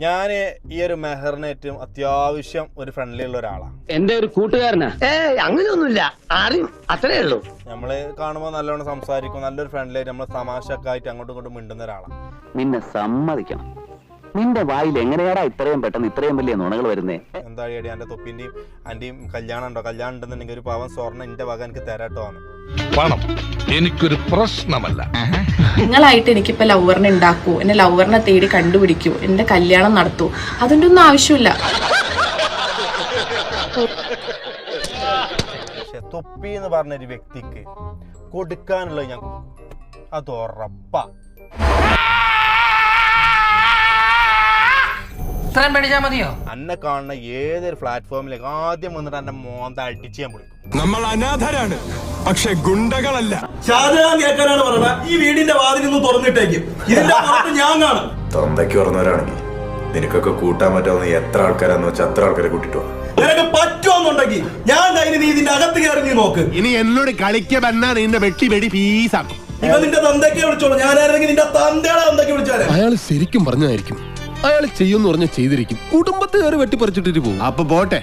ഞാൻ ഈ ഒരു മെഹറിന് ഏറ്റവും അത്യാവശ്യം ഒരു ഫ്രണ്ട്ലി ഉള്ള ഒരാളാണ്. എന്റെ ഒരു കൂട്ടുകാരനാ. അങ്ങനെയൊന്നുമില്ല, ആരും അത്രേ ഉള്ളൂ. നമ്മള് കാണുമ്പോൾ നല്ലോണം സംസാരിക്കും, നല്ലൊരു ഫ്രണ്ട്ലി ആയിട്ട് നമ്മൾ തമാശയൊക്കെ ആയിട്ട് അങ്ങോട്ടും ഇങ്ങോട്ടും മിണ്ടുന്ന ഒരാളാണ്. നിന്നെ സമ്മതിക്കണം, നിന്റെ വായിൽ എങ്ങനെയാടാ ഇത്രയും പെട്ടെന്ന് ഇത്രയും വലിയ നുണകൾ വരുന്നേ? എന്താ അടി എന്റെ തൊപ്പിന്റെയും അന്റെയും കല്യാണം ഉണ്ടോ? കല്യാണം ഉണ്ടെന്നുണ്ടെങ്കിൽ ഒരു പാവൻ സ്വർണ്ണം എന്റെ വക എനിക്ക് തരാട്ടോ ആണ്. പണം എനിക്കൊരു പ്രശ്നമല്ല. നിങ്ങളായിട്ട് എനിക്കിപ്പോ ലവറിനെ ഉണ്ടാക്കൂ, എന്നെ ലവറിനെ തേടി കണ്ടുപിടിക്കൂ, എന്റെ കല്യാണം നടത്തൂ, അതിന്റെ ഒന്നും ആവശ്യമില്ല. പക്ഷെ തൊപ്പി എന്ന് പറഞ്ഞൊരു വ്യക്തിക്ക് കൊടുക്കാനുള്ളത് ഞാൻ കൊടുക്കും, അത് ഉറപ്പാ. ഇത്രയും പേടിച്ചാ മതിയോ? അന്നെ കാണുന്ന ഏതൊരു പ്ലാറ്റ്ഫോമിലേക്ക് ആദ്യം വന്നിട്ട് എന്റെ മോന്ത അടിച്ച് ഞാൻ വിളിക്കും. നമ്മൾ അനാഥരാണ്, പക്ഷെ ഗുണ്ടകളല്ല. ഷാജഹാൻ കേൾക്കാനാണ് പറഞ്ഞത്, ഈ വീടിന്റെ വാതിൽ നിന്ന് തുറന്നിട്ടേക്കും, ഇതിന്റെ പുറത്ത് ഞാൻ കാണും. തൊന്തയ്ക്ക് പറഞ്ഞവരാണെങ്കിൽ നിനക്കൊക്കെ കൂട്ടാൻ പറ്റാവുന്ന എത്ര ആൾക്കാരാന്ന് വെച്ചാൽ അത്ര ആൾക്കാരെ കൂട്ടിട്ടോ. നിനക്ക് പറ്റുമെന്നുണ്ടെങ്കിൽ ഞാൻ കഴിഞ്ഞ് നീ ഇതിന്റെ അകത്ത് കയറി നീ നോക്ക്. ഇനി എന്നോട് കളിക്കാൻ വന്നാൽ നിന്റെ വെട്ടി പീസാക്കും. ഇവ നിന്റെ തന്തയ്ക്ക് വിളിച്ചോളൂ, ഞാനായിരുന്നെങ്കിൽ നിന്റെ തന്തയുടെ തന്തയ്ക്ക് വിളിച്ചാലേ. അയാൾ ശരിക്കും പറഞ്ഞതായിരിക്കും, അയാൾ ചെയ്യുമെന്ന് പറഞ്ഞ ചെയ്തിരിക്കും. കുടുംബത്തെ കയറി വെട്ടിപ്പറിച്ചിട്ടിട്ട് പോകും. അപ്പൊ പോട്ടെ.